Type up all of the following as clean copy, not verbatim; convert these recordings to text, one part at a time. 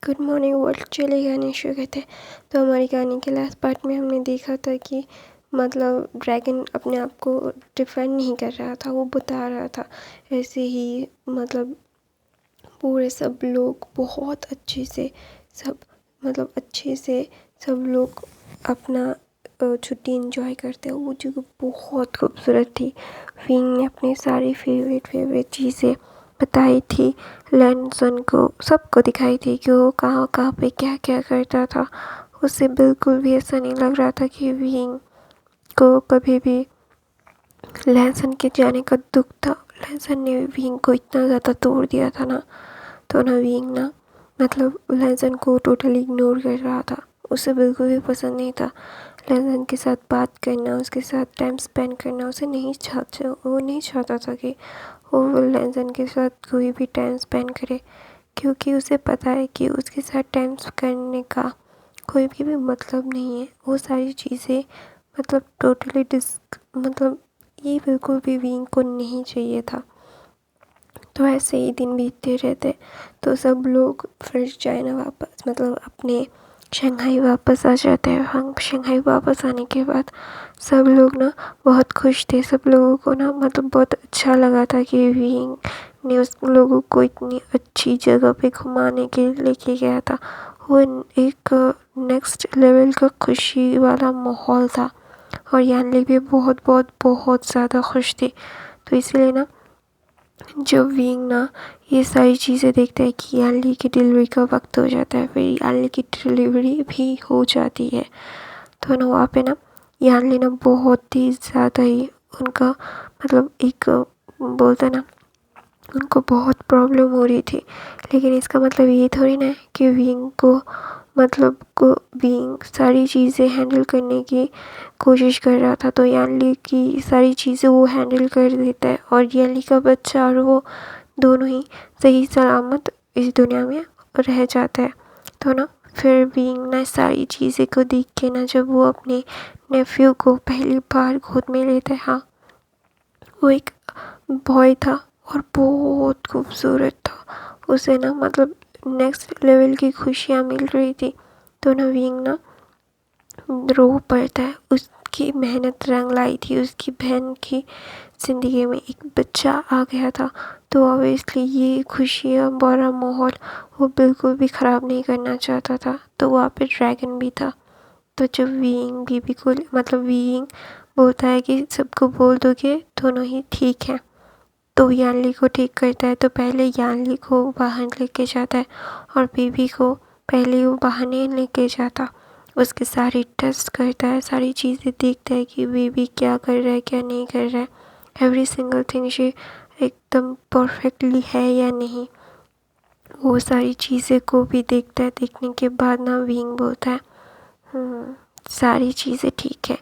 Good morning world चले गाने शुरू करते हैं। तो हमारी कहानी के लास्ट पार्ट में हमने देखा था कि मतलब ड्रैगन अपने आप को डिफेंड नहीं कर रहा था, वो बता रहा था। ऐसे ही मतलब पूरे सब लोग बहुत अच्छे से सब लोग अपना छुट्टी इंजॉय करते हैं। वो जगह बहुत खूबसूरत थी। विंग ने अपनी सारी फेवरेट चीज़ें बताई थी लैनसन को, सबको दिखाई थी कि वो कहाँ कहाँ पे क्या क्या करता था। उसे बिल्कुल भी ऐसा नहीं लग रहा था कि विंग को कभी भी लैनसन के जाने का दुख था। लैनसन ने विंग को इतना ज़्यादा तोड़ दिया था ना, तो ना विंग ना मतलब लैनसन को टोटली इग्नोर कर रहा था। उसे बिल्कुल भी पसंद नहीं था लैनसन के साथ बात करना, उसके साथ टाइम स्पेंड करना। वो नहीं चाहता था कि वो लैनसन के साथ कोई भी टाइम स्पेंड करे, क्योंकि उसे पता है कि उसके साथ टाइम करने का कोई भी मतलब नहीं है। वो सारी चीज़ें मतलब टोटली मतलब ये बिल्कुल भी विंग को नहीं चाहिए था। तो ऐसे ही दिन बीतते रहते। तो सब लोग फिर चाइना वापस मतलब अपने शंघाई वापस आ जाते हैं। हम शंघाई वापस आने के बाद सब लोग ना बहुत खुश थे। सब लोगों को ना मतलब बहुत अच्छा लगा था कि विंग ने उस लोगों को इतनी अच्छी जगह पे घुमाने के लिए लेके गया था। वो एक नेक्स्ट लेवल का खुशी वाला माहौल था और यानली भी बहुत बहुत बहुत ज़्यादा खुश थी। तो इसलिए ना जब विंग ना ये सारी चीज़ें देखता है कि यानली की डिलीवरी का वक्त हो जाता है, फिर यानली की डिलीवरी भी हो जाती है। तो ना वहाँ पे ना यानली ना बहुत ही ज़्यादा ही उनका मतलब एक बोलते ना उनको बहुत प्रॉब्लम हो रही थी। लेकिन इसका मतलब ये थोड़ी ना है कि विंग को विंग सारी चीज़ें हैंडल करने की कोशिश कर रहा था। तो यानली की सारी चीज़ें वो हैंडल कर देता है और यानली का बच्चा और वो दोनों ही सही सलामत इस दुनिया में रह जाता है। तो ना फिर विंग ना सारी चीज़ें को देख के ना जब वो अपने नेफ्यू को पहली बार गोद में लेता है, हाँ वो एक बॉय था और बहुत खूबसूरत था। उसे ना मतलब नेक्स्ट लेवल की खुशियाँ मिल रही थी। तो ना विंग ना रो पड़ता है। उसकी मेहनत रंग लाई थी, उसकी बहन की ज़िंदगी में एक बच्चा आ गया था। तो ऑब्वियसली ये खुशियाँ भरा माहौल वो बिल्कुल भी ख़राब नहीं करना चाहता था। तो वहाँ पे ड्रैगन भी था। तो जब विंग बीबी को मतलब विंग बोलता है कि सबको बोल दोगे दोनों ही ठीक है, तो यानली को ठीक करता है। तो पहले यानली को बाहर लेके जाता है और बीबी को पहले वो बाहर नहीं लेके जाता। उसके सारी टेस्ट करता है, सारी चीज़ें देखता है कि बेबी क्या कर रहा है क्या नहीं कर रहा है। एवरी सिंगल थिंग ये एकदम परफेक्टली है या नहीं, वो सारी चीज़ें को भी देखता है। देखने के बाद ना विंग बोलता है सारी चीज़ें ठीक है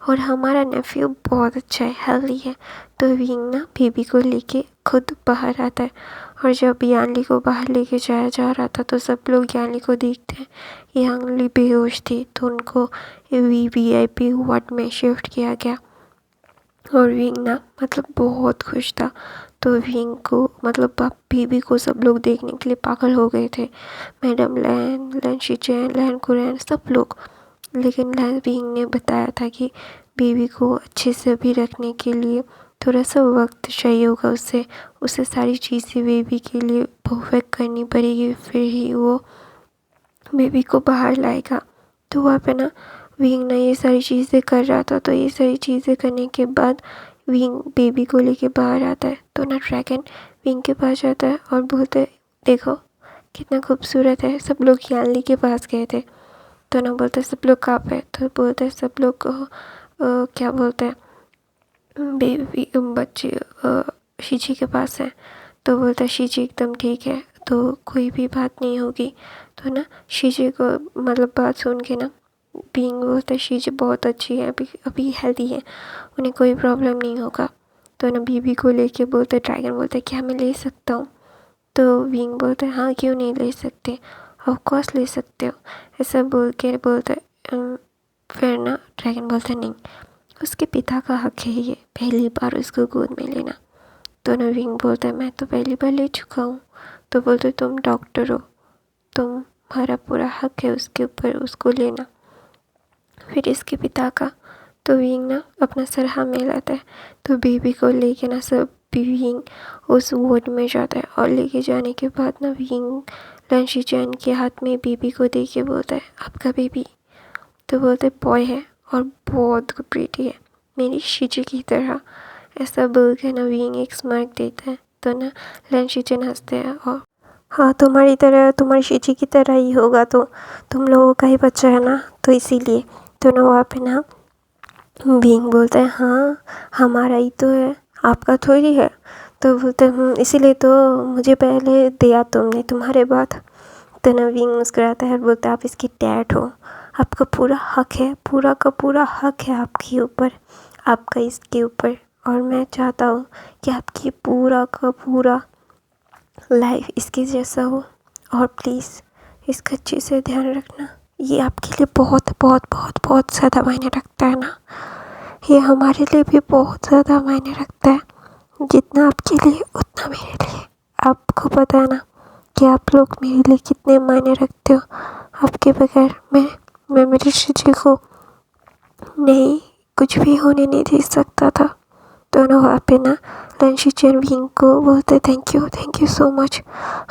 और हमारा नेफ्यू बहुत अच्छा है, हेल्दी है। तो विंग ना बेबी को लेके खुद बाहर आता है और जब यानली को बाहर लेके जाया जा रहा था तो सब लोग यानली को देखते हैं। यानली बेहोश थी तो उनको VIP वार्ड में शिफ्ट किया गया और विंग ना मतलब बहुत खुश था। तो विंग को मतलब बेबी को सब लोग देखने के लिए पागल हो गए थे। मैडम लैन शिचेन लैन कुरैन सब लोग। लेकिन विंग ने बताया था कि बेबी को अच्छे से अभी रखने के लिए थोड़ा सा वक्त चाहिए होगा। उसे सारी चीज़ें बेबी के लिए परफेक्ट करनी पड़ेगी, फिर ही वो बेबी को बाहर लाएगा। तो वहाँ पे ना विंग ना ये सारी चीज़ें कर रहा था। तो ये सारी चीज़ें करने के बाद विंग बेबी को लेके बाहर आता है। तो ना ड्रैगन विंग के पास जाता है और बोलते है देखो कितना खूबसूरत है। सब लोग यानली के पास गए थे। तो ना बोलते सब लोग कहाँ पे, तो बोलते हैं सब लोग क्या बोलते हैं बेबी बच्चे शीची के पास है। तो बोलता है शीची एकदम ठीक है, तो कोई भी बात नहीं होगी। तो ना शीची को मतलब बात सुन के ना बीइंग बोलता है शीची बहुत अच्छी है, अभी हेल्दी है, उन्हें कोई प्रॉब्लम नहीं होगा। तो ना बीबी को लेके बोलते ड्रैगन बोलता है क्या मैं ले सकता हूँ। तो विंग बोलता है हाँ क्यों नहीं ले सकते, ऑफ कोर्स ले सकते हो। ऐसा बोल के बोलता है फिर ना ड्रैगन बोलता है नहीं, उसके पिता का हक है ये पहली बार उसको गोद में लेना। तो नवीन बोलता है मैं तो पहली बार ले चुका हूँ। तो बोलते तुम डॉक्टर हो, तुम हमारा पूरा हक है उसके ऊपर उसको लेना। फिर इसके पिता का तो विंग ना अपना सर हाँ में लाता है, तो बेबी को लेके ना सब विंग उस वार्ड में जाता है। और लेके जाने के बाद ना विंग लंशी चैन के हाथ में बेबी को दे के बोलता है आपका बेबी, तो बोलते बॉय है और बहुत प्रीटी है, मेरी शीची की तरह। ऐसा बोल के ना विंग एक स्मार्क देता है, तो ना लंशी चैन हंसते हैं और हाँ तुम्हारी तरह, तुम्हारी शीची की तरह ही होगा, तो तुम लोगों का ही बच्चा है ना, तो इसीलिए। तो ना वहाँ पे ना विंग बोलता है हाँ हमारा ही तो है, आपका थोड़ी है। तो बोलते हैं इसीलिए तो मुझे पहले दिया तुमने, तुम्हारे बाद। तो ना विंग मुस्कुराता है और बोलता है आप इसके डैड हो, आपका पूरा हक है, पूरा का पूरा हक है आपके ऊपर, आपका इसके ऊपर। और मैं चाहता हूँ कि आपकी पूरा का पूरा लाइफ इसके जैसा हो। और प्लीज़ इसका अच्छे से ध्यान रखना, ये आपके लिए बहुत बहुत बहुत बहुत ज़्यादा मायने रखता है ना, ये हमारे लिए भी बहुत ज़्यादा मायने रखता है, जितना आपके लिए उतना मेरे लिए। आपको पता है ना कि आप लोग मेरे लिए कितने मायने रखते हो। आपके बगैर मैं मेरी शिजी को नहीं कुछ भी होने नहीं दे सकता था। दोनों वहाँ पे ना लंशी चैन विंग को बोलते थैंक यू सो मच,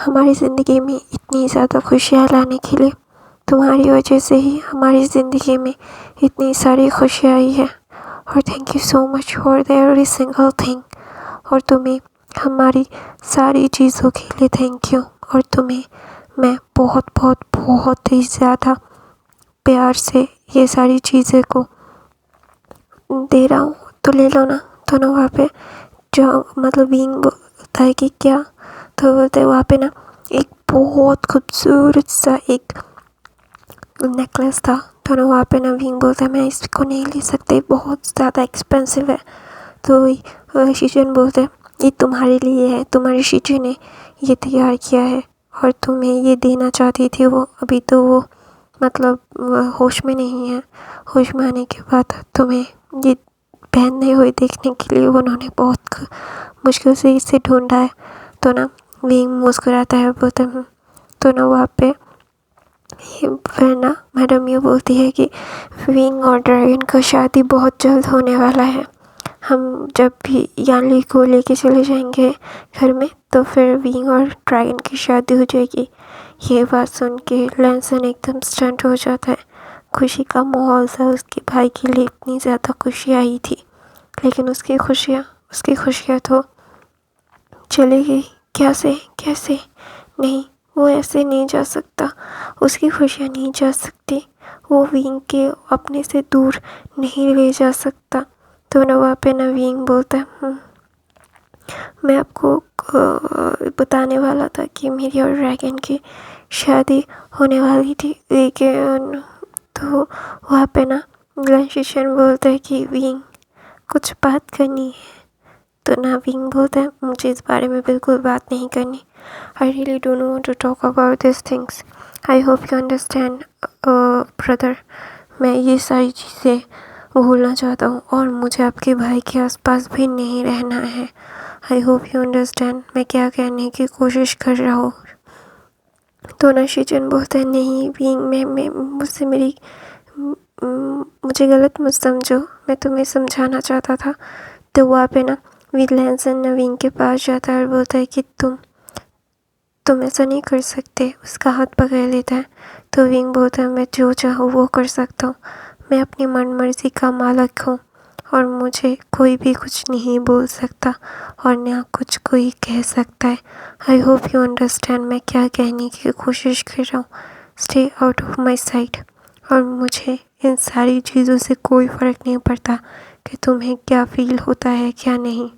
हमारी ज़िंदगी में इतनी ज़्यादा खुशियाँ लाने के लिए। तुम्हारी वजह से ही हमारी ज़िंदगी में इतनी सारी खुशियाँ आई है, और thank you so much for the every single thing. और तुम्हें हमारी सारी चीज़ों के लिए थैंक यू। और तुम्हें मैं बहुत बहुत बहुत ही ज़्यादा प्यार से ये सारी चीज़ें को दे रहा हूँ, तो ले लो ना। तो ना वहाँ पे जो मतलब विंग बोलता है कि क्या, तो बोलते हैं वहाँ पे ना एक बहुत खूबसूरत सा एक नेकलेस था। तो ना वहाँ पे ना विंग बोलता है मैं इसको नहीं ले सकते, बहुत ज़्यादा एक्सपेंसिव है। तो शीचन बोलते हैं ये तुम्हारे लिए है, तुम्हारी शीची ने ये तैयार किया है और तुम्हें ये देना चाहती थी वो, अभी तो वो मतलब होश में नहीं है। होश में आने के बाद तुम्हें ये पहनते हुए देखने के लिए उन्होंने बहुत मुश्किल से इसे ढूंढा है। तो ना विंग मुस्कुराता है, बोलता है तो ना वहाँ पे फिर ना मैडम ये बोलती है कि विंग और ड्रैगन का शादी बहुत जल्द होने वाला है, हम जब भी यानली को लेके चले जाएंगे घर में, तो फिर विंग और ड्रैगन की शादी हो जाएगी। ये बात सुन के लैंसन एकदम स्टंट हो जाता है। खुशी का माहौल था, उसके भाई के लिए इतनी ज़्यादा खुशी आई थी, लेकिन उसकी खुशियाँ तो चली गई। कैसे नहीं, वो ऐसे नहीं जा सकता, उसकी खुशियाँ नहीं जा सकती, वो विंग के अपने से दूर नहीं ले जा सकता। तो ना वहाँ पे ना विंग बोलता है मैं आपको बताने वाला था कि मेरी और ड्रैगन की शादी होने वाली थी, लेकिन तो वहाँ पे ना लंशिशन बोलता है कि विंग कुछ बात करनी है। तो ना विंग बोलता है मुझे इस बारे में बिल्कुल बात नहीं करनी, I really don't want to talk about this things, I hope you understand brother. मैं ये सारी चीज़ें भूलना चाहता हूँ और मुझे आपके भाई के आसपास भी नहीं रहना है। आई होप यू अंडरस्टैंड मैं क्या कहने की कोशिश कर रहा हूँ। तो ना शीचन बोलता है नहीं विंग, मैं मुझसे मेरी मुझे गलत मत समझो, मैं तुम्हें समझाना चाहता था। तो वहाँ पे ना लैंसन ना विंग के पास जाता है और बोलता है कि तुम ऐसा नहीं कर सकते, उसका हाथ पकड़ लेता है। तो विंग बोलता है मैं जो चाहूँ वो कर सकता हूँ, मैं अपनी मन मर्जी का मालिक हूँ और मुझे कोई भी कुछ नहीं बोल सकता और ना कुछ कोई कह सकता है। आई होप यू अंडरस्टैंड मैं क्या कहने की कोशिश कर रहा हूँ। Stay out of my site. और मुझे इन सारी चीज़ों से कोई फ़र्क नहीं पड़ता कि तुम्हें क्या फ़ील होता है क्या नहीं।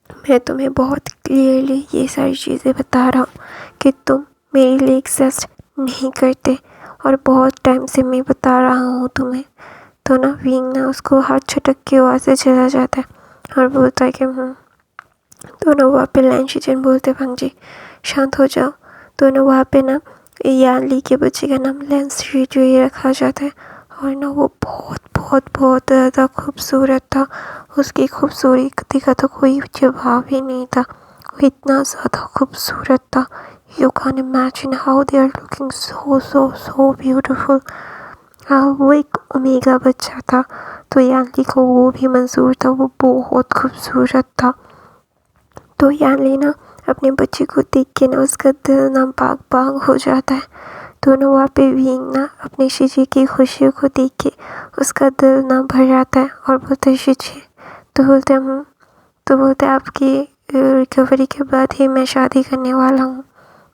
मैं तुम्हें बहुत क्लियरली ये सारी चीज़ें बता रहा हूँ कि तुम मेरे लिए एग्जिस्ट नहीं करते, और बहुत टाइम से मैं बता रहा हूँ तुम्हें। तो ना विंग ना उसको हाथ छटक के वहाँ से चला जाता है और बोलता है कि तो ना वहाँ पे लैंशिचन बोलते भंग जी शांत हो जाओ। तो ना वहाँ पे ना यानली के बच्चे का नाम लेंस जो ये रखा जाता है, और ना वो बहुत बहुत बहुत ज़्यादा खूबसूरत था, उसकी खूबसूरती का तो कोई जवाब ही नहीं था, वो इतना ज़्यादा खूबसूरत था You can't imagine how they are looking so beautiful. हाँ, वो एक ओमेगा बच्चा था, तो यानली को वो भी मंजूर था, वो बहुत खूबसूरत था। तो यानली ना अपने बच्चे को देख के ना उसका दिल ना बाग बाग हो जाता है। तो ना वहाँ पे विंग ना अपने शिजी की खुशियों को देख के उसका दिल ना भर जाता है और बोलता है शिजी। तो बोलते हैं तो बोलते आपकी रिकवरी के बाद ही मैं शादी करने वाला हूँ।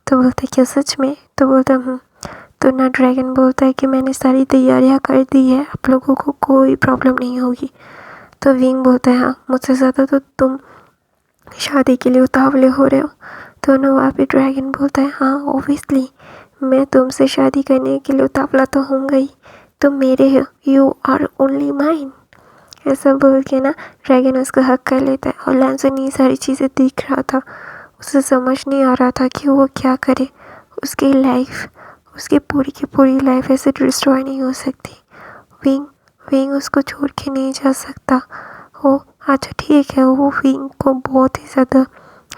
तो बोलते क्या सच में? तो बोलता तो ना ड्रैगन बोलता है कि मैंने सारी तैयारियां कर दी है, आप लोगों को कोई प्रॉब्लम नहीं होगी। तो विंग बोलता है हाँ, मुझसे ज़्यादा तो तुम शादी के लिए उतावले हो रहे हो। तो ना वहाँ पे ड्रैगन बोलता है हाँ ऑब्वियसली, मैं तुमसे शादी करने के लिए उतावला तो होऊंगा ही, तुम मेरे हो, यू आर ओनली माइन। ऐसा बोल के ना ड्रैगन उसको हक कर लेता है। और लैंसन ये सारी चीज़ें देख रहा था, उसे समझ नहीं आ रहा था कि वो क्या करे। उसकी लाइफ, उसकी पूरी की पूरी लाइफ ऐसे डिस्ट्रॉय नहीं हो सकती। विंग विंग उसको छोड़ के नहीं जा सकता। वो अच्छा ठीक है, वो विंग को बहुत ही ज़्यादा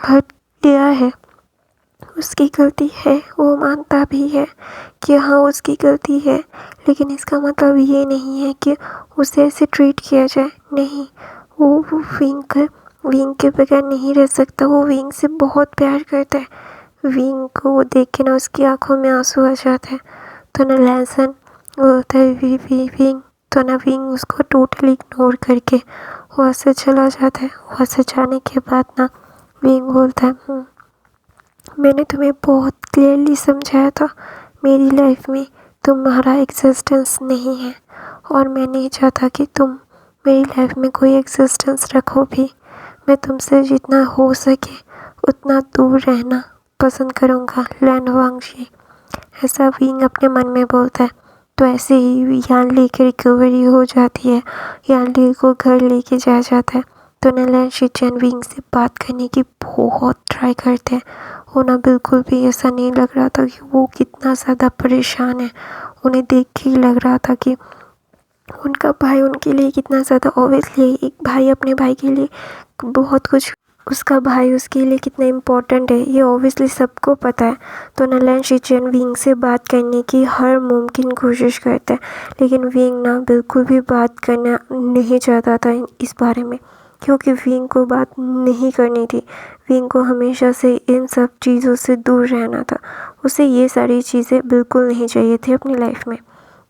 हर्ट किया है, उसकी गलती है, वो मानता भी है कि हाँ उसकी गलती है, लेकिन इसका मतलब ये नहीं है कि उसे ऐसे ट्रीट किया जाए। नहीं, वो विंग के बगैर नहीं रह सकता। वो विंग से बहुत प्यार करता है। विंग को वो देख के ना उसकी आंखों में आंसू आ जाते हैं। तो ना लैंसन बोलता है विंग। तो ना विंग उसको टोटली इग्नोर करके वहाँ से चला जाता है। वहाँ से जाने के बाद ना विंग बोलता है मैंने तुम्हें बहुत क्लियरली समझाया था, मेरी लाइफ में तुम्हारा एग्जिस्टेंस नहीं है और मैं नहीं चाहता कि तुम मेरी लाइफ में कोई एग्जिस्टेंस रखो भी। मैं तुमसे जितना हो सके उतना दूर रहना पसंद करूँगा लैंड वांगजी। ऐसा विंग अपने मन में बोलता है। तो ऐसे ही यानली की रिकवरी हो जाती है, यानली को घर लेके जाया जाता है। तो नैलन शिचेन विंग से बात करने की बहुत ट्राई करते हैं। वो ना बिल्कुल भी ऐसा नहीं लग रहा था कि वो कितना ज़्यादा परेशान है। उन्हें देख के ही लग रहा था कि उनका भाई उनके लिए कितना ज़्यादा, ऑब्वियसली एक भाई अपने भाई के लिए बहुत कुछ, उसका भाई उसके लिए कितना इम्पोर्टेंट है ये ऑब्वियसली सबको पता है। तो नैलन शिचेन विंग से बात करने की हर मुमकिन कोशिश करता है, लेकिन विंग ना बिल्कुल भी बात करना नहीं चाहता था इस बारे में, क्योंकि विंग को बात नहीं करनी थी। विंग को हमेशा से इन सब चीज़ों से दूर रहना था। उसे ये सारी चीज़ें बिल्कुल नहीं चाहिए थी अपनी लाइफ में।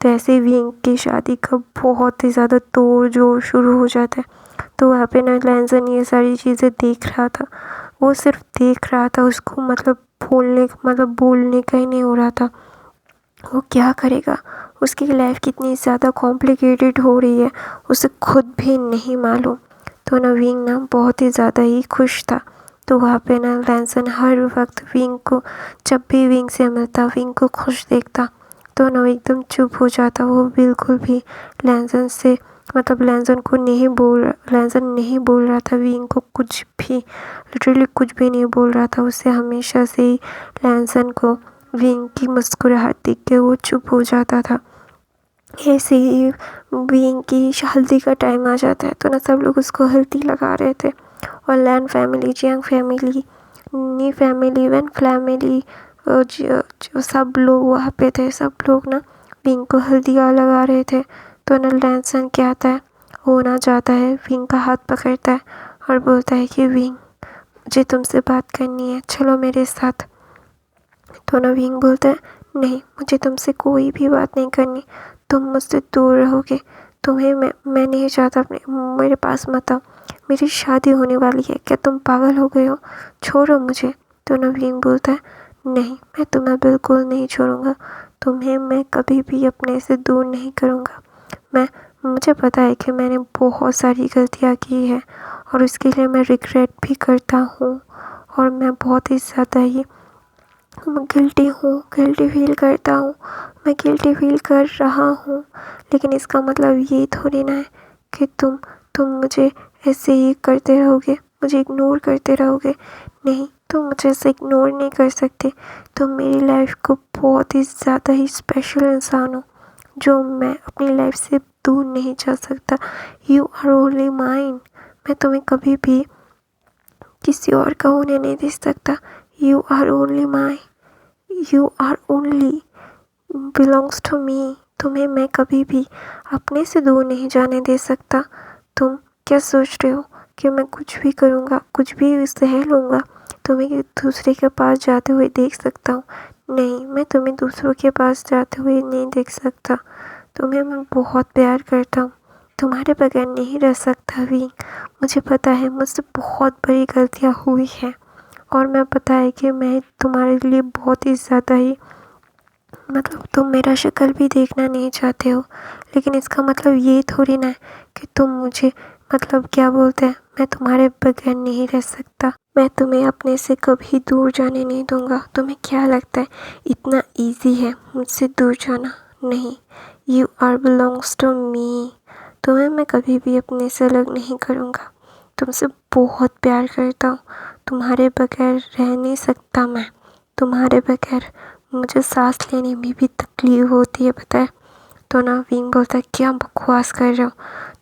तो ऐसे ही विंग की शादी का बहुत ही ज़्यादा तोड़ जोड़ शुरू हो जाता है। तो वहाँ पे ना लैंसन ये सारी चीज़ें देख रहा था, वो सिर्फ देख रहा था, उसको बोलने का ही नहीं हो रहा था। वो क्या करेगा, उसकी लाइफ कितनी ज़्यादा कॉम्प्लिकेटेड हो रही है उसे खुद भी नहीं मालूम। तो ना विंग ना बहुत ही ज़्यादा ही खुश था। तो वहाँ पे ना लैंसन हर वक्त विंग को, जब भी विंग से मिलता विंग को खुश देखता, तो ना एकदम चुप हो जाता। वो बिल्कुल भी लैंसन से लैंसन नहीं बोल रहा था विंग को कुछ भी, लिटरली कुछ भी नहीं बोल रहा था। उसे हमेशा से ही लैंसन को विंग की मुस्कुराहट देख के वो चुप हो जाता था। ऐसे ही विंग की हल्दी का टाइम आ जाता है, तो ना सब लोग उसको हल्दी लगा रहे थे। और लैन फैमिली, जियांग फैमिली, नी फैमिली, वन फैमिली, जो सब लोग वहाँ पे थे, सब लोग ना विंग को हल्दियाँ लगा रहे थे। तो ना लैंसन क्या आता है, वो ना जाता है, विंग का हाथ पकड़ता है और बोलता है कि विंग, मुझे तुमसे बात करनी है, चलो मेरे साथ। तो ना विंग बोलता है नहीं, मुझे तुमसे कोई भी बात नहीं करनी, तुम मुझसे दूर रहोगे, तुम्हें मैं नहीं चाहता, अपने मेरे पास मत आओ, मेरी शादी होने वाली है, क्या तुम पागल हो गए हो, छोड़ो मुझे। तो ना विंग बोलता है नहीं, मैं तुम्हें बिल्कुल नहीं छोड़ूंगा, तुम्हें मैं कभी भी अपने से दूर नहीं करूँगा। मुझे पता है कि मैंने बहुत सारी गलतियाँ की है और उसके लिए मैं रिग्रेट भी करता हूँ और मैं बहुत ही ज़्यादा ही गिल्टी फील करता हूँ, मैं गिल्टी फील कर रहा हूँ, लेकिन इसका मतलब ये थोड़ी ना है कि तुम मुझे ऐसे ही करते रहोगे, मुझे इग्नोर करते रहोगे। नहीं, तुम मुझे ऐसे इग्नोर नहीं कर सकते। तुम मेरी लाइफ को बहुत ही ज़्यादा ही स्पेशल इंसान हो, जो मैं अपनी लाइफ से दूर नहीं जा सकता। यू आर ओनली माइन, मैं तुम्हें कभी भी किसी और का होने नहीं दे सकता। You are only mine. You are only belongs to me. तुम्हें मैं कभी भी अपने से दूर नहीं जाने दे सकता। तुम क्या सोच रहे हो कि मैं कुछ भी करूँगा, कुछ भी सह लूँगा, तुम्हें दूसरे के पास जाते हुए देख सकता हूँ? नहीं, मैं तुम्हें दूसरों के पास जाते हुए नहीं देख सकता। तुम्हें मैं बहुत प्यार करता हूँ, तुम्हारे बगैर नहीं रह सकता भी। मुझे पता है मुझसे बहुत बड़ी गलतियाँ हुई हैं और मैं पता है कि मैं तुम्हारे लिए बहुत ही ज़्यादा ही तुम मेरा शक्ल भी देखना नहीं चाहते हो, लेकिन इसका मतलब ये थोड़ी ना है कि तुम मुझे क्या बोलते हैं, मैं तुम्हारे बगैर नहीं रह सकता। मैं तुम्हें अपने से कभी दूर जाने नहीं दूंगा। तुम्हें क्या लगता है इतना इजी है मुझसे दूर जाना? नहीं, you are belongs to me. तुम्हें मैं कभी भी अपने से अलग नहीं करूँगा। तुमसे बहुत प्यार करता हूँ, तुम्हारे बगैर रह नहीं सकता मैं। तुम्हारे बगैर मुझे सांस लेने में भी तकलीफ होती है, पता है? तो ना विंग बोलता है, क्या बकवास कर रहे हो?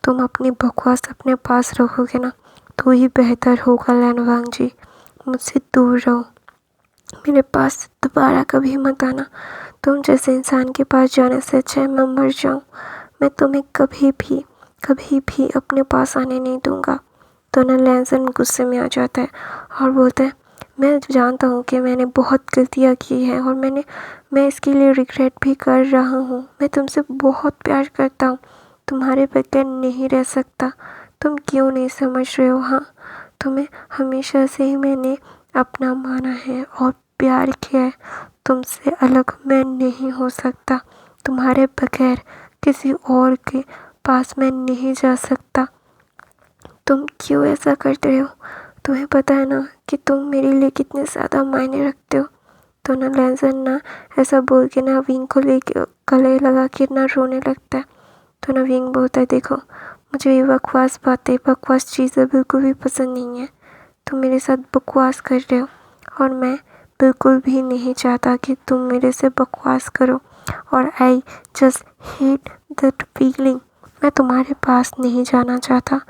तुम अपनी बकवास अपने पास रखोगे ना तो ही बेहतर होगा लैनवांग जी। मुझसे दूर रहो, मेरे पास दोबारा कभी मत आना। तुम जैसे इंसान के पास जाने से अच्छा है मैं मर जाऊँ। मैं तुम्हें कभी भी अपने पास आने नहीं दूंगा। तो ना लैंसन गुस्से में आ जाता है और बोलता है, मैं जानता हूँ कि मैंने बहुत गलतियाँ की हैं और मैं इसके लिए रिग्रेट भी कर रहा हूँ। मैं तुमसे बहुत प्यार करता हूँ, तुम्हारे बगैर नहीं रह सकता। तुम क्यों नहीं समझ रहे हो? हाँ, तुम्हें हमेशा से ही मैंने अपना माना है और प्यार किया है। तुमसे अलग मैं नहीं हो सकता। तुम्हारे बगैर किसी और के पास मैं नहीं जा सकता। तुम क्यों ऐसा करते हो? तुम्हें पता है ना कि तुम मेरे लिए कितने ज़्यादा मायने रखते हो। तो ना लैंसन ना ऐसा बोल के ना विंग को लेके गले लगा के ना रोने लगता है। तो ना विंग बोलता है, देखो मुझे ये बकवास बातें, बकवास चीज़ें बिल्कुल भी पसंद नहीं है। तुम मेरे साथ बकवास कर रहे हो और मैं बिल्कुल भी नहीं चाहता कि तुम मेरे से बकवास करो। और I just hate that feeling. मैं तुम्हारे पास नहीं जाना चाहता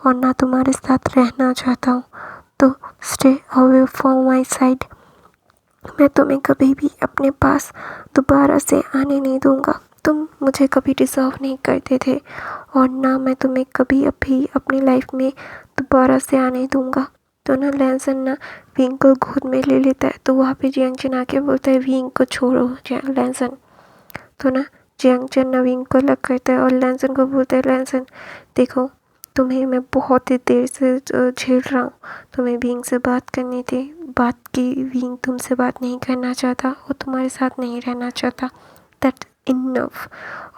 और ना तुम्हारे साथ रहना चाहता हूँ। तो stay away from my side. मैं तुम्हें कभी भी अपने पास दोबारा से आने नहीं दूंगा। तुम मुझे कभी डिज़र्व नहीं करते थे और ना मैं तुम्हें कभी अभी अपनी लाइफ में दोबारा से आने दूंगा। तो ना लैंसन ना विंग को गोद में ले लेता है। तो वहाँ पे जियांगचन आके बोलता है, विंग को छोड़ो लैंसन। तो ना जियांगचन ना विंग को अलग करता है और लैंसन को बोलता है, लैंसन देखो तुम्हें मैं बहुत ही देर से झेल रहा हूँ। तुम्हें विंग से बात करनी थी, बात की। विंग तुमसे बात नहीं करना चाहता और तुम्हारे साथ नहीं रहना चाहता। दैट इनफ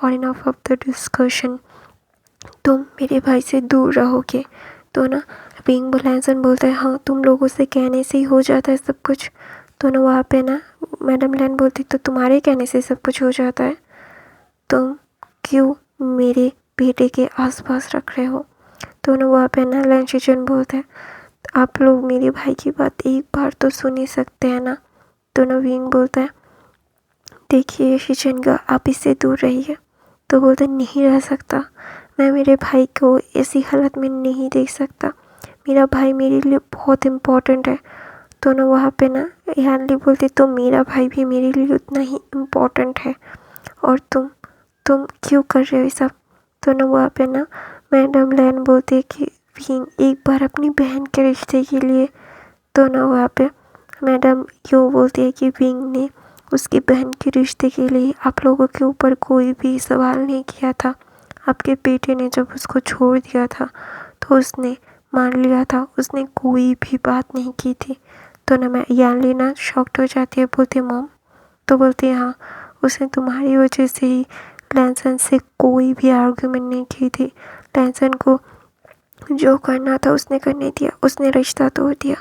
और इनफ ऑफ द डिस्कशन। तुम मेरे भाई से दूर रहोगे। तो ना विंग लैंसन बोलता है, हाँ तुम लोगों से कहने से ही हो जाता है सब कुछ। तो ना वहाँ पे ना मैडम लैन बोलती, तो तुम्हारे कहने से सब कुछ हो जाता है? तुम क्यों मेरे बेटे के आसपास रख रहे हो? तो ना वहाँ पे ना लैंशिचन बोलता है, आप लोग मेरे भाई की बात एक बार तो सुन ही सकते हैं ना। तो ना विंग बोलता है, देखिए शिचनगा आप इससे दूर रहिए। तो बोलता है, नहीं रह सकता, मैं मेरे भाई को ऐसी हालत में नहीं देख सकता। मेरा भाई मेरे लिए बहुत इम्पोर्टेंट है। तो ना वहाँ पे ना यानली बोलती, तो मेरा भाई भी मेरे लिए उतना ही इम्पोर्टेंट है और तुम क्यों कर रहे हो ये सब? तो ना वहाँ पे ना मैडम लैन बोलती है कि विंग एक बार अपनी बहन के रिश्ते के लिए। तो ना वहाँ पे मैडम यो बोलती है कि विंग ने उसकी बहन के रिश्ते के लिए आप लोगों के ऊपर कोई भी सवाल नहीं किया था। आपके बेटे ने जब उसको छोड़ दिया था तो उसने मान लिया था, उसने कोई भी बात नहीं की थी। तो ना मैं यानली ना शॉक्ड हो जाती है, बोलती है मॉम। तो बोलती है, हाँ उसने तुम्हारी वजह से ही लैंसन से कोई भी आर्गुमेंट नहीं की थी। लैंसन को जो करना था उसने करने दिया, उसने रिश्ता तोड़ दिया।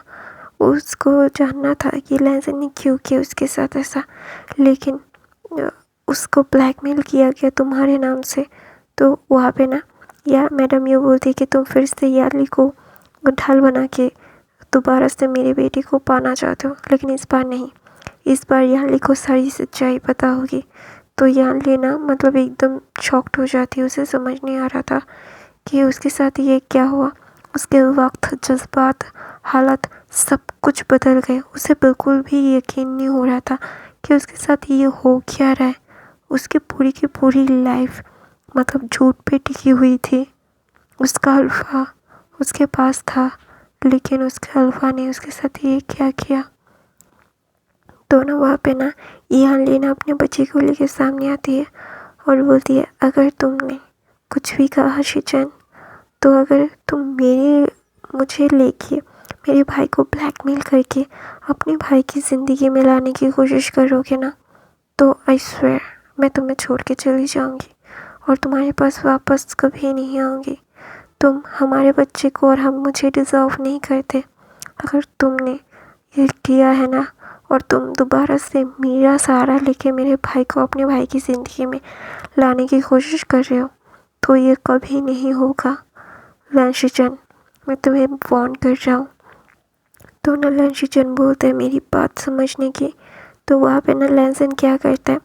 उसको जानना था कि लैंसन ने क्यों किया उसके साथ ऐसा, लेकिन उसको ब्लैकमेल किया गया तुम्हारे नाम से। तो वहाँ पे ना या मैडम ये बोलती कि तुम फिर से याली को ढाल बना के दोबारा से मेरे बेटे को पाना चाहते हो, लेकिन इस बार नहीं। इस बार याली को सारी सच्चाई पता होगी। तो याली ना एकदम शॉक्ड हो जाती है, उसे समझ नहीं आ रहा था कि उसके साथ ये क्या हुआ। उसके वक्त, जज्बात, हालत सब कुछ बदल गए। उसे बिल्कुल भी यकीन नहीं हो रहा था कि उसके साथ ये हो क्या रहा है। उसकी पूरी की पूरी लाइफ मतलब झूठ पे टिकी हुई थी। उसका अल्फा उसके पास था, लेकिन उसके अल्फा ने उसके साथ ये क्या किया। तो ना वहाँ पे ना ईहान ली ना अपने बच्चे को लेके सामने आती है और बोलती है, अगर तुमने कुछ भी कहा शिचन, तो अगर तुम मुझे लेके मेरे भाई को ब्लैकमेल करके अपने भाई की ज़िंदगी में लाने की कोशिश करोगे ना, तो आई स्वेयर मैं तुम्हें छोड़ के चली जाऊंगी और तुम्हारे पास वापस कभी नहीं आऊंगी। तुम हमारे बच्चे को और हम मुझे डिज़र्व नहीं करते। अगर तुमने ये किया है ना और तुम दोबारा से मेरा सहारा लेके मेरे भाई को अपने भाई की ज़िंदगी में लाने की कोशिश कर रहे हो, तो ये कभी नहीं होगा लैंशिचन, मैं तुम्हें वार्न कर रहा हूँ। तो ना लैंशिचन बोलते हैं मेरी बात समझने की। तो वहाँ पे ना लैंसन क्या करता है,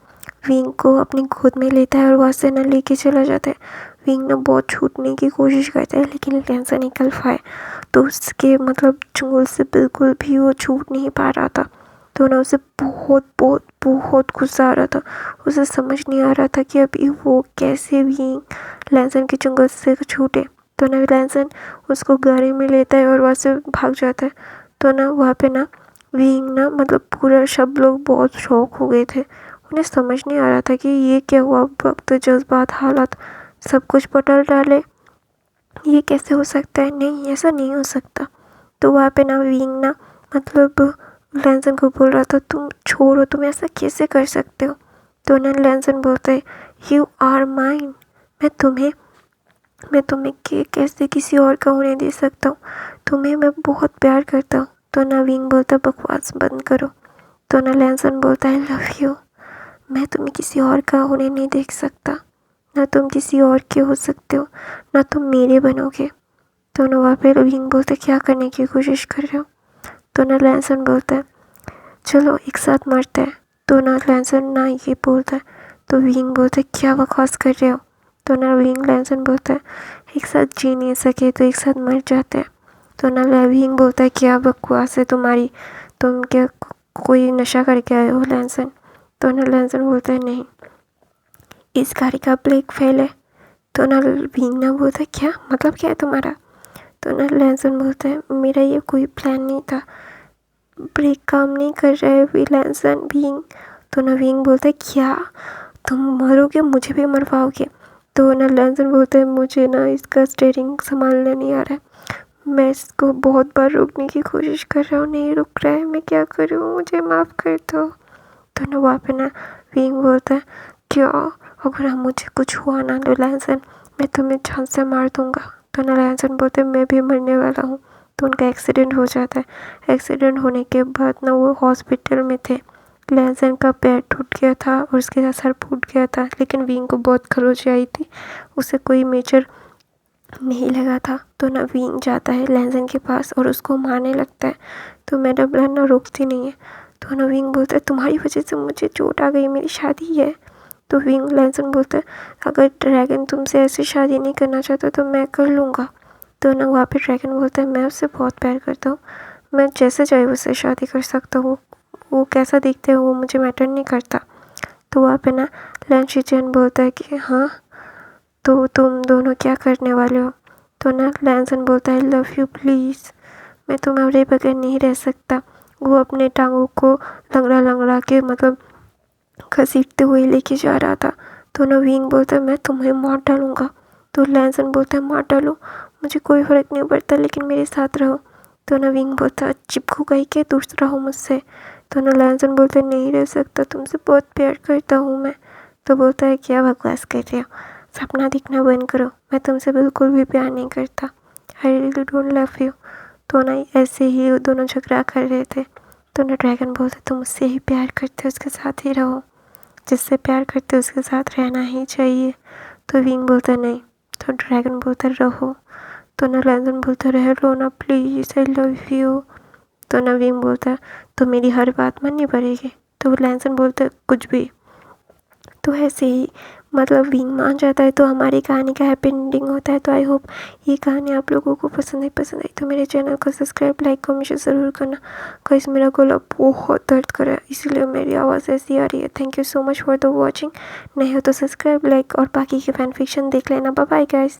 विंग को अपनी गोद में लेता है और वहाँ से ना लेके चला जाता है। विंग ना बहुत छूटने की कोशिश करता है, लेकिन लैंसन निकल पाए तो उसके मतलब चंगुल से बिल्कुल भी वो छूट नहीं पा रहा था। तो ना उसे बहुत बहुत बहुत गुस्सा आ रहा था। उसे समझ नहीं आ रहा था कि अभी वो कैसे विंग लैंसन के चंगुल से छूटे। तो ना लैंसन उसको गाड़ी में लेता है और वहाँ से भाग जाता है। तो ना वहाँ पे ना विंग ना मतलब पूरा सब लोग बहुत शौक हो गए थे। उन्हें समझ नहीं आ रहा था कि ये क्या हुआ। वक्त जज्बात हालात सब कुछ पटल डाले, ये कैसे हो सकता है, नहीं ऐसा नहीं हो सकता। तो वहाँ पे ना विंग ना मतलब लैंसन को बोल रहा था तुम छोड़ो, तुम ऐसा कैसे कर सकते हो। तो ना लैंसन बोलता है यू आर माइन, मैं तुम्हें कैसे किसी और का होने दे सकता हूँ, तुम्हें मैं बहुत प्यार करता हूँ। तो ना विंग बोलता बकवास बंद करो। तो ना लैंसन बोलता है लव यू, मैं तुम्हें किसी और का होने नहीं देख सकता, ना तुम किसी और के हो सकते हो, ना तुम मेरे बनोगे। तो ना वहाँ पे विंग बोलता है क्या करने की कोशिश कर रहे हो। तो ना लैंसन बोलता है चलो एक साथ मरते हैं। तो ना लैंसन ना ये बोलता है तो विंग बोलता है क्या बकवास कर रहे हो। तो ना विंग लैंसन बोलता है एक साथ जी नहीं सके तो एक साथ मर जाते हैं। तो ना विंग बोलता है क्या बकवास है तुम्हारी, तुम क्या कोई नशा करके आए हो लैंसन। तो ना लैंसन बोलता है नहीं, इस गाड़ी का ब्रेक फेल है। तो ना विंग ना बोलता है क्या मतलब क्या है तुम्हारा। तो ना लैंसन बोलता है मेरा ये कोई प्लान नहीं था, ब्रेक काम नहीं कर रहा है लैंसन विंग। तो ना विंग बोलता है क्या तुम मरोगे, मुझे भी मरवाओगे। तो ना लैंसन बोलता है मुझे ना इसका स्टीयरिंग संभालना नहीं आ रहा है, मैं इसको बहुत बार रोकने की कोशिश कर रहा हूँ, नहीं रुक रहा है, मैं क्या करूँ, मुझे माफ़ कर दो। तो ना वहाँ पे ना विंग बोलता है क्या अगर हम मुझे कुछ हुआ ना तो लैंसन मैं तुम्हें जान से मार दूँगा। तो ना लैंसन बोलते मैं भी मरने वाला हूँ। तो उनका एक्सीडेंट हो जाता है। एक्सीडेंट होने के बाद ना वो हॉस्पिटल में थे। लैंसन का पैर टूट गया था और उसके सर फूट गया था, लेकिन विंग को बहुत खरोच आई थी, उसे कोई मेजर नहीं लगा था। तो ना विंग जाता है लैंसन के पास और उसको मारने लगता है। तो मैडम ना रोकती नहीं है। तो ना विंग बोलता है तुम्हारी वजह से मुझे चोट आ गई, मेरी शादी है। तो विंग लैंसन बोलता है अगर ड्रैगन तुमसे ऐसी शादी नहीं करना चाहता तो मैं कर लूँगा। तो ना वहाँ पे ड्रैगन बोलता है मैं उससे बहुत प्यार करता हूँ, मैं जैसे चाहे उससे शादी कर सकता हूँ, वो कैसा दिखता है वो मुझे मैटर नहीं करता। तो वहाँ पे ना लैंशिचन बोलता है कि हाँ तो तुम दोनों क्या करने वाले हो। तो ना लैंसन बोलता है लव यू प्लीज़, मैं तुम्हारे बगैर नहीं रह सकता। वो अपने टांगों को लंगड़ा लंगड़ा के मतलब घसीटते हुए लेके जा रहा था। तो ना विंग बोलता है मैं तुम्हें मार डालूँगा। तो लैंसन बोलता है मार डालो, मुझे कोई फ़र्क नहीं पड़ता, लेकिन मेरे साथ रहो। तो ना विंग बोलता है चिपकू गई के दूर रहो मुझसे। तो ना लैंसन बोलता है नहीं रह सकता, तुमसे बहुत प्यार करता हूँ मैं। तो बोलता है क्या बकवास कर रहे हो, सपना दिखना बंद करो, मैं तुमसे बिल्कुल भी प्यार नहीं करता, आई रियली डोंट लव यू। तो ना ऐसे ही वो दोनों झगड़ा कर रहे थे। तो ना ड्रैगन बोलता तुम उससे ही प्यार करते हो, उसके साथ ही रहो, जिससे प्यार करते हो उसके साथ रहना ही चाहिए। तो विंग बोलता नहीं। तो ड्रैगन बोलता रहो। तो ना लैंसन बोलता रह लो ना प्लीज़, आई लव यू। तो ना विंग बोलता तो मेरी हर बात माननी पड़ेगी। तो लैंसन बोलता कुछ भी। तो ऐसे ही मतलब विंग मान जाता है तो हमारी कहानी का हैप्पी एंडिंग होता है। तो आई होप ये कहानी आप लोगों को पसंद आई तो मेरे चैनल को सब्सक्राइब लाइक कमेंट ज़रूर करना। गाइस मेरा गला बहुत दर्द कर रहा है इसीलिए मेरी आवाज़ ऐसी आ रही है। Thank you so much for the watching. नहीं हो तो सब्सक्राइब लाइक और बाकी के फैन फिक्शन देख लेना। Bye bye guys.